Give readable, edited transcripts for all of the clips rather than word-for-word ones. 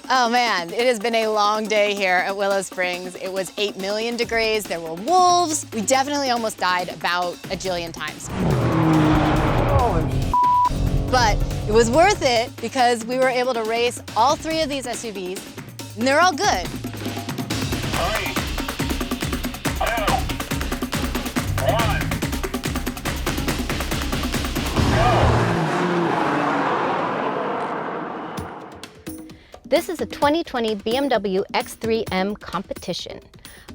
Oh man, it has been a long day here at Willow Springs. It was 8 million degrees, there were wolves. We definitely almost died about a jillion times. But it was worth it because we were able to race all 3 of these SUVs, and they're all good. 3, 2, 1, go! This is a 2020 BMW X3M competition.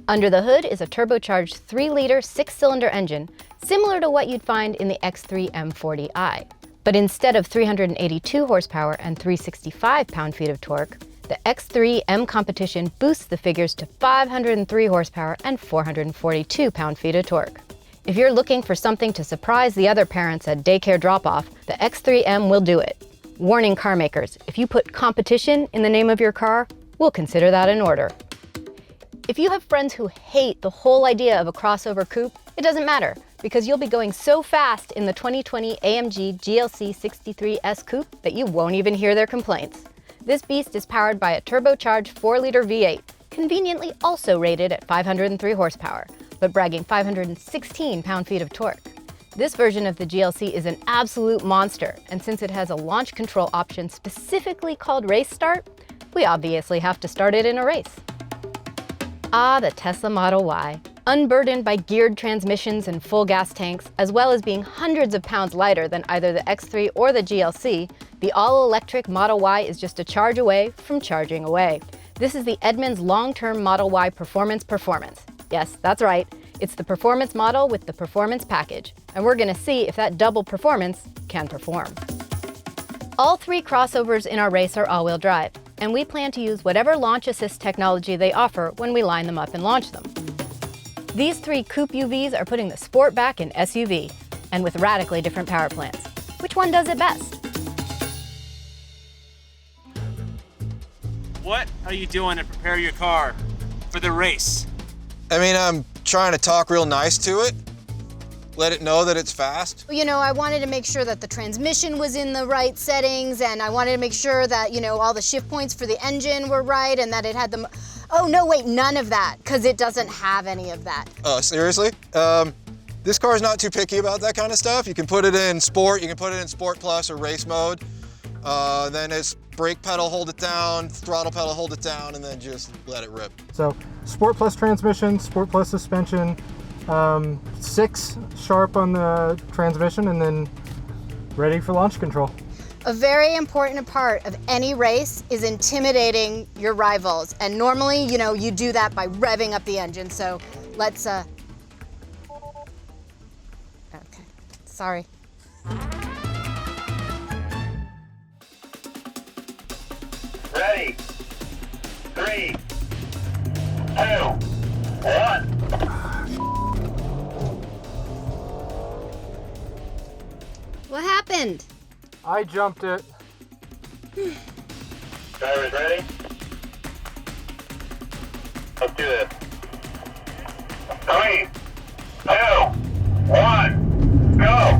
Under the hood is a turbocharged 3-liter 6-cylinder engine, similar to what you'd find in the X3 M40i. But instead of 382 horsepower and 365 pound-feet of torque, the X3 M competition boosts the figures to 503 horsepower and 442 pound-feet of torque. If you're looking for something to surprise the other parents at daycare drop-off, the X3 M will do it. Warning car makers, if you put competition in the name of your car, we'll consider that an order. If you have friends who hate the whole idea of a crossover coupe, it doesn't matter, because you'll be going so fast in the 2020 AMG GLC 63S coupe that you won't even hear their complaints. This beast is powered by a turbocharged 4-liter V8, conveniently also rated at 503 horsepower, but bragging 516 pound-feet of torque. This version of the GLC is an absolute monster, and since it has a launch control option specifically called Race Start, we obviously have to start it in a race. Ah, the Tesla Model Y. Unburdened by geared transmissions and full gas tanks, as well as being hundreds of pounds lighter than either the X3 or the GLC, the all-electric Model Y is just a charge away from charging away. This is the Edmunds long-term Model Y Performance. Yes, that's right. It's the performance model with the performance package, and we're gonna see if that double performance can perform. All 3 crossovers in our race are all-wheel drive, and we plan to use whatever launch assist technology they offer when we line them up and launch them. These 3 coupe UVs are putting the sport back in SUV, and with radically different power plants. Which one does it best? What are you doing to prepare your car for the race? I mean, I'm trying to talk real nice to it, let it know that it's fast. You know, I wanted to make sure that the transmission was in the right settings, and I wanted to make sure that, you know, all the shift points for the engine were right, and that it had the... Oh, no, wait, none of that, because it doesn't have any of that. Oh, seriously? This car's not too picky about that kind of stuff. You can put it in Sport, you can put it in Sport Plus or Race mode. Then it's brake pedal, hold it down, throttle pedal, hold it down, and then just let it rip. So, Sport Plus transmission, Sport Plus suspension, 6 sharp on the transmission, and then ready for launch control. A very important part of any race is intimidating your rivals. And normally, you know, you do that by revving up the engine. So let's, okay, sorry. Ready? 3, 2, 1. What happened? I jumped it. Drivers ready? Let's do this. 3, 2, 1, go!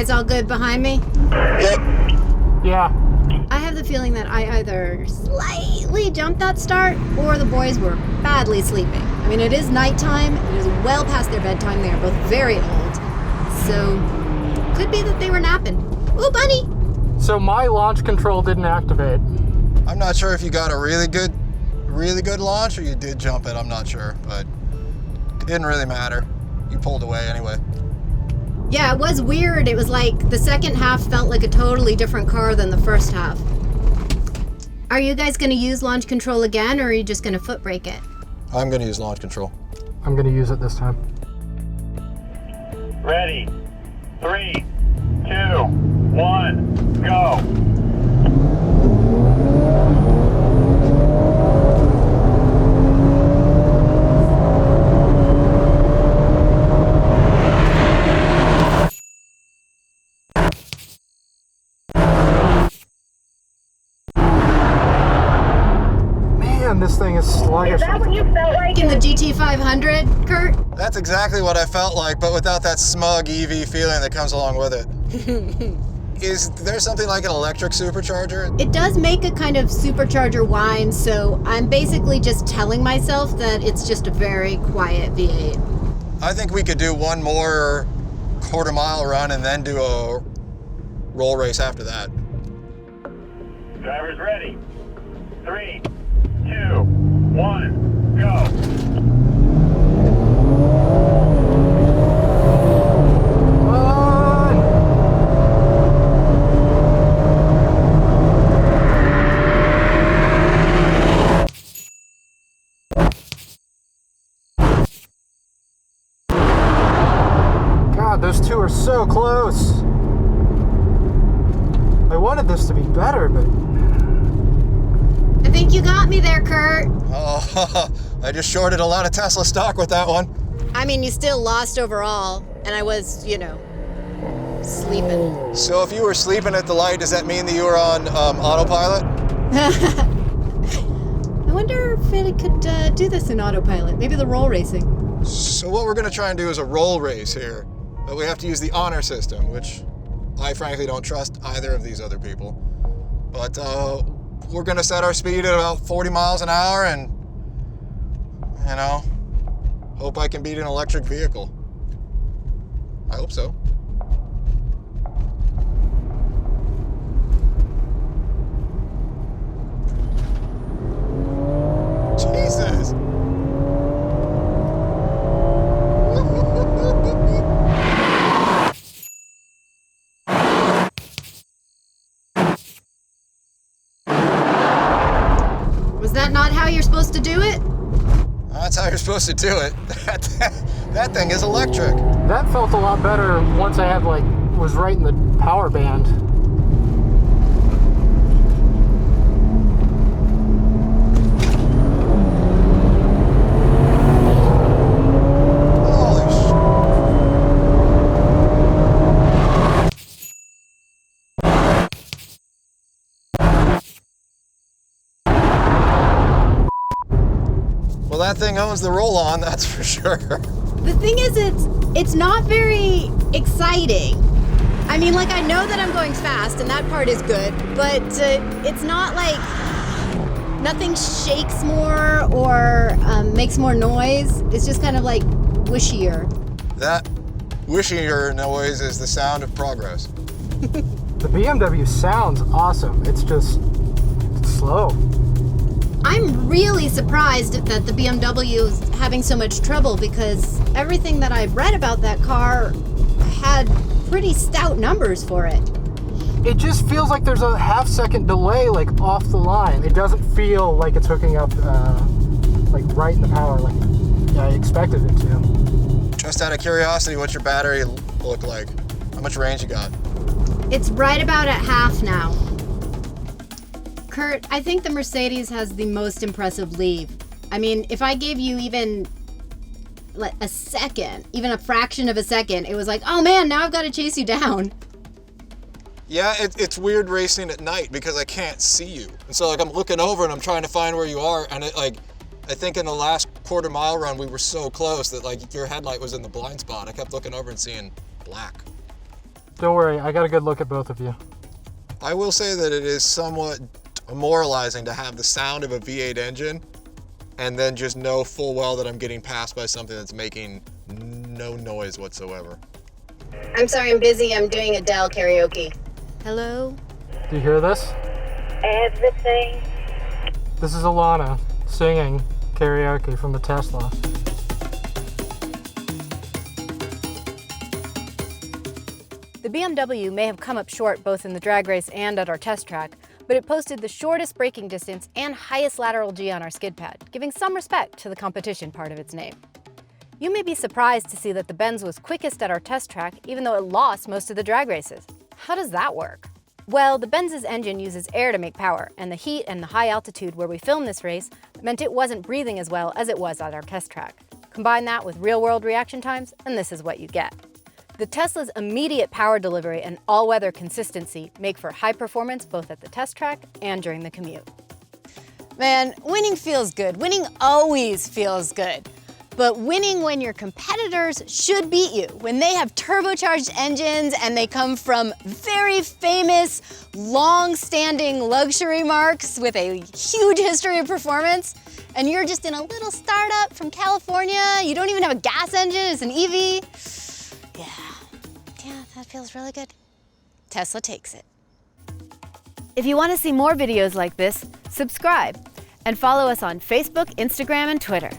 All good behind me? Yep. Yeah. I have the feeling that I either slightly jumped that start or the boys were badly sleeping. I mean, it is nighttime. It is well past their bedtime. They are both very old. So, could be that they were napping. Ooh, bunny! So my launch control didn't activate. I'm not sure if you got a really good launch or you did jump it, I'm not sure, but it didn't really matter. You pulled away anyway. Yeah, it was weird. It was like the second half felt like a totally different car than the first half. Are you guys going to use launch control again, or are you just going to foot brake it? I'm going to use launch control. I'm going to use it this time. Ready? 3, 2, 1, go! God, this thing is sluggish. Is that what you felt like In the GT500, Kurt? That's exactly what I felt like, but without that smug EV feeling that comes along with it. Is there something like an electric supercharger? It does make a kind of supercharger whine, so I'm basically just telling myself that it's just a very quiet V8. I think we could do one more quarter-mile run and then do a roll race after that. Drivers ready. 3, 2, 1, go. God, those two are so close. I wanted this to be better, but I think you got me there, Kurt. Oh, I just shorted a lot of Tesla stock with that one. I mean, you still lost overall, and I was, sleeping. So if you were sleeping at the light, does that mean that you were on autopilot? I wonder if it could do this in autopilot. Maybe the roll racing. So what we're gonna try and do is a roll race here, but we have to use the honor system, which I frankly don't trust either of these other people. But we're gonna set our speed at about 40 miles an hour and, hope I can beat an electric vehicle. I hope so. Jesus! Was that not how you're supposed to do it? That's how you're supposed to do it. That thing is electric. that felt a lot better once I was right in the power band. Holy Well, that thing owns the roll-on, that's for sure. The thing is, it's not very exciting. I mean, I know that I'm going fast, and that part is good, but it's not like nothing shakes more or makes more noise. It's just kind of wishier. That wishier noise is the sound of progress. The BMW sounds awesome. It's just slow. I'm really surprised that the BMW is having so much trouble because everything that I've read about that car had pretty stout numbers for it. It just feels like there's a half-second delay, off the line. It doesn't feel like it's hooking up, right in the power, like I expected it to. Just out of curiosity, what's your battery look like? How much range you got? It's right about at half now. Kurt, I think the Mercedes has the most impressive lead. I mean, if I gave you even a second, even a fraction of a second, it was oh man, now I've got to chase you down. Yeah, it's weird racing at night because I can't see you. And so I'm looking over and I'm trying to find where you are, and I think in the last quarter mile run we were so close that your headlight was in the blind spot. I kept looking over and seeing black. Don't worry, I got a good look at both of you. I will say that it is somewhat demoralizing to have the sound of a V8 engine and then just know full well that I'm getting passed by something that's making no noise whatsoever. I'm sorry, I'm busy. I'm doing Adele karaoke. Hello? Do you hear this? Everything. This is Alana singing karaoke from the Tesla. The BMW may have come up short both in the drag race and at our test track, but it posted the shortest braking distance and highest lateral G on our skid pad, giving some respect to the competition part of its name. You may be surprised to see that the Benz was quickest at our test track, even though it lost most of the drag races. How does that work? Well, the Benz's engine uses air to make power, and the heat and the high altitude where we filmed this race meant it wasn't breathing as well as it was at our test track. Combine that with real-world reaction times, and this is what you get. The Tesla's immediate power delivery and all-weather consistency make for high performance both at the test track and during the commute. Man, winning feels good. Winning always feels good. But winning when your competitors should beat you, when they have turbocharged engines and they come from very famous, long-standing luxury marques with a huge history of performance, and you're just in a little startup from California, you don't even have a gas engine, it's an EV. Yeah, that feels really good. Tesla takes it. If you want to see more videos like this, subscribe and follow us on Facebook, Instagram, and Twitter.